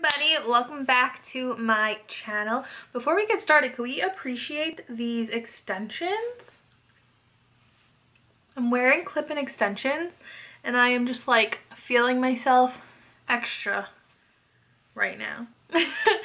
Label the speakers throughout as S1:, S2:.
S1: everybody, welcome back to my channel. Before we get started, can we appreciate these extensions? I'm wearing clip-in extensions and I am just like feeling myself extra right now.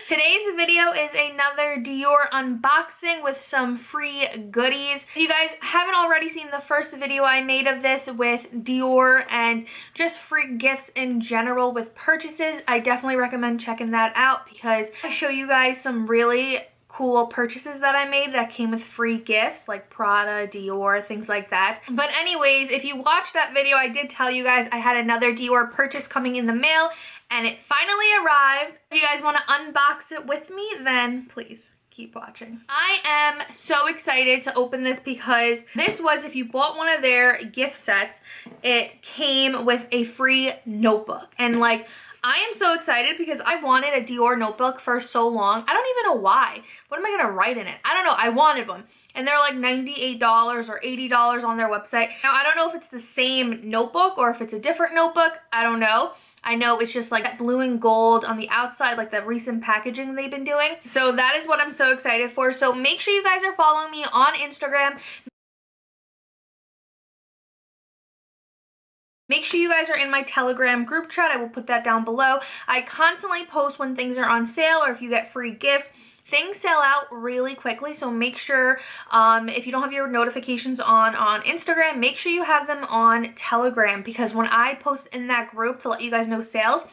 S1: Today's video is another Dior unboxing with some free goodies. If you guys haven't already seen the first video I made of this with Dior and just free gifts in general with purchases, I definitely recommend checking that out because I show you guys some really cool purchases that I made that came with free gifts like Prada, Dior, things like that. But anyways, if you watched that video, I did tell you guys I had another Dior purchase coming in the mail and it finally arrived. If you guys want to unbox it with me, then please keep watching. I am so excited to open this because this was, if you bought one of their gift sets, it came with a free notebook. And like, I am so excited because I wanted a Dior notebook for so long. I don't even know why. What am I gonna write in it? I don't know. I wanted one. And they're like $98 or $80 on their website. Now, I don't know if it's the same notebook or if it's a different notebook. I don't know. I know it's just like blue and gold on the outside, like the recent packaging they've been doing. So that is what I'm so excited for. So make sure you guys are following me on Instagram. Make sure you guys are in my Telegram group chat. I will put that down below. I constantly post when things are on sale or if you get free gifts. Things sell out really quickly, so make sure if you don't have your notifications on Instagram, make sure you have them on Telegram, because when I post in that group to let you guys know sales,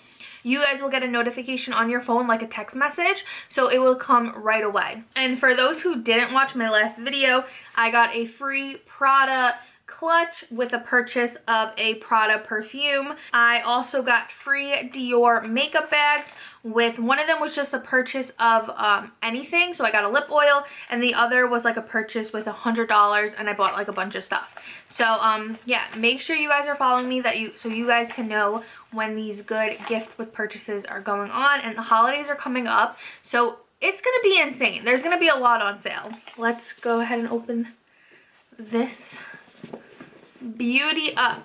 S1: you guys will get a notification on your phone like a text message, so it will come right away. And for those who didn't watch my last video, I got a free Prada clutch with a purchase of a Prada perfume. I also got free Dior makeup bags. With one of them was just a purchase of anything, so I got a lip oil, and the other was like a purchase with $100, and I bought like a bunch of stuff. So yeah, make sure you guys are following me so you guys can know when these good gift with purchases are going on, and the holidays are coming up, so it's gonna be insane. There's gonna be a lot on sale. Let's go ahead and open this beauty up.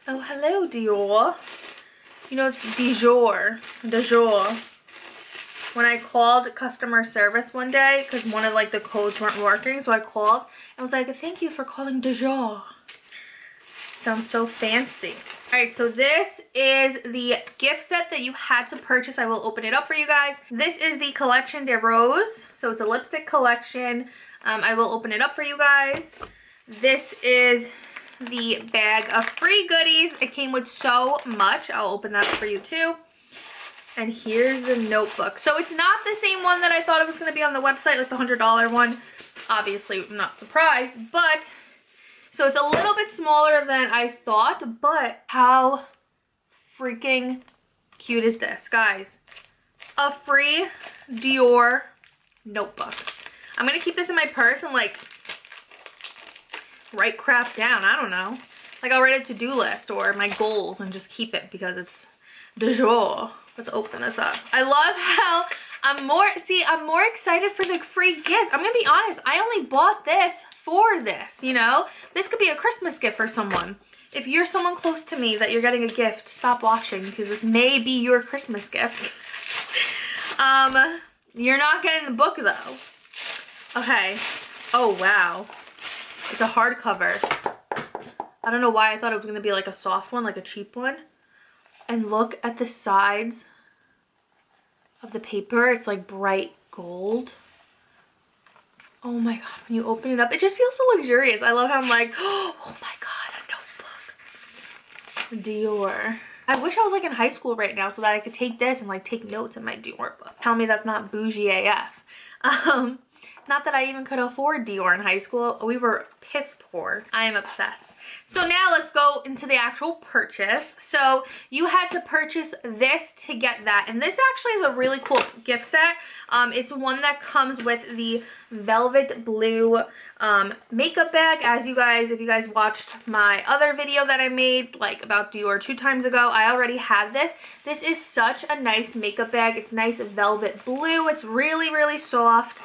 S1: Oh, hello, Dior. You know, it's Dior. When I called customer service one day, because one of like the codes weren't working, so I called and was like, thank you for calling Dior. Sounds so fancy. All right, so this is the gift set that you had to purchase. I will open it up for you guys. This is the Collection de Rose, so it's a lipstick collection. I will open it up for you guys. This is the bag of free goodies. It came with so much. I'll open that for you too. And here's the notebook. So it's not the same one that I thought it was going to be on the website, like the $100 one. Obviously, I'm not surprised, but so it's a little bit smaller than I thought, but how freaking cute is this, guys? A free Dior notebook. I'm going to keep this in my purse and like write crap down. I don't know. Like I'll write a to-do list or my goals and just keep it because it's de jour. Let's open this up. I love how I'm more excited for the free gift. I'm gonna be honest, I only bought this for this, you know? This could be a Christmas gift for someone. If you're someone close to me that you're getting a gift, stop watching because this may be your Christmas gift. You're not getting the book though. Okay. Oh wow. It's a hardcover. I don't know why I thought it was going to be like a soft one, like a cheap one. And look at the sides of the paper. It's like bright gold. Oh my god, when you open it up, it just feels so luxurious. I love how I'm like, oh my god, a notebook. Dior. I wish I was like in high school right now so that I could take this and like take notes in my Dior book. Tell me that's not bougie AF. Not that I even could afford Dior in high school. We were piss poor. I am obsessed. So now let's go into the actual purchase. So you had to purchase this to get that. And this actually is a really cool gift set. It's one that comes with the velvet blue makeup bag. As you guys, if you guys watched my other video that I made like about Dior 2 times ago, I already had this. This is such a nice makeup bag. It's nice velvet blue. It's really, really soft.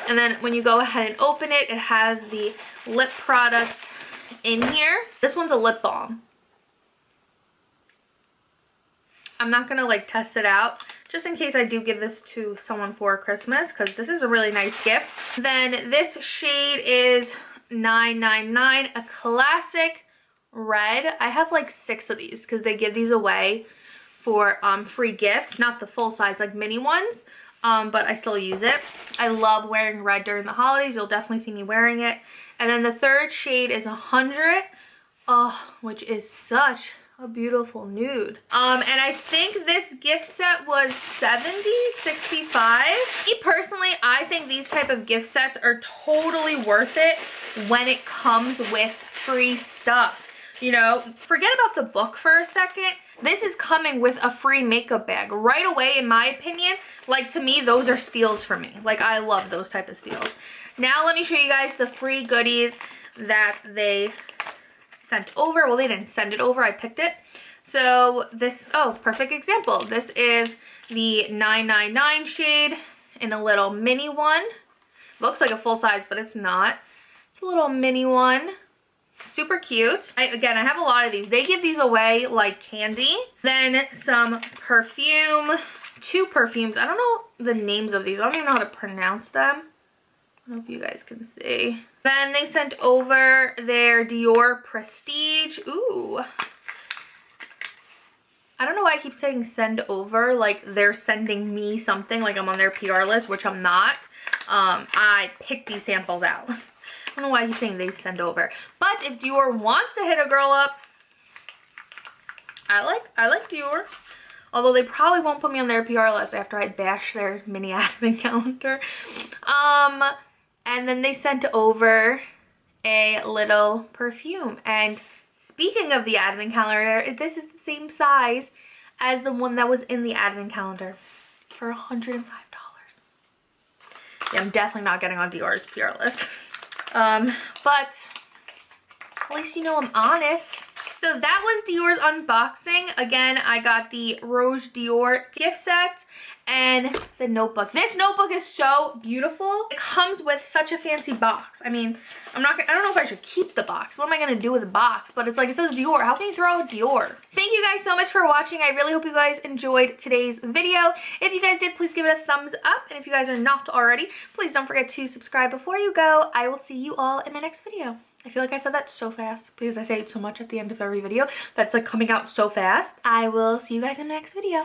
S1: And then when you go ahead and open it, it has the lip products in here. This one's a lip balm. I'm not gonna like test it out just in case I do give this to someone for Christmas, because this is a really nice gift. Then this shade is 999, a classic red. I have like 6 of these because they give these away for free gifts, not the full size like mini ones, but I still use it. I love wearing red during the holidays. You'll definitely see me wearing it. And then the third shade is 100, which is such a beautiful nude. And I think this gift set was $65. Me personally, I think these type of gift sets are totally worth it when it comes with free stuff. You know, forget about the book for a second. This is coming with a free makeup bag right away, in my opinion. Like, to me, those are steals for me. Like, I love those type of steals. Now let me show you guys the free goodies that they sent over. Well, they didn't send it over, I picked it. So this, perfect example. This is the 999 shade in a little mini one. Looks like a full size, but it's not. It's a little mini one. Super cute. Again, I have a lot of these. They give these away like candy. Then some perfume, 2 perfumes. I don't know the names of these. I don't even know how to pronounce them. I don't know if you guys can see. Then they sent over their Dior Prestige. Ooh. I don't know why I keep saying send over, like they're sending me something, like I'm on their PR list, which I'm not. I picked these samples out. I don't know why I keep saying they send over. But if Dior wants to hit a girl up, I like Dior. Although they probably won't put me on their PR list after I bash their mini advent calendar. And then they sent over a little perfume. And speaking of the advent calendar, this is the same size as the one that was in the advent calendar for $105. Yeah, I'm definitely not getting on Dior's PR list. But at least you know I'm honest. So that was Dior's unboxing. Again, I got the Rouge Dior gift set and the notebook. This notebook is so beautiful. It comes with such a fancy box. I mean, I don't know if I should keep the box. What am I gonna do with the box? But it's like, it says Dior. How can you throw out Dior? Thank you guys so much for watching. I really hope you guys enjoyed today's video. If you guys did, please give it a thumbs up. And if you guys are not already, please don't forget to subscribe before you go. I will see you all in my next video. I feel like I said that so fast because I say it so much at the end of every video. That's like coming out so fast. I will see you guys in the next video.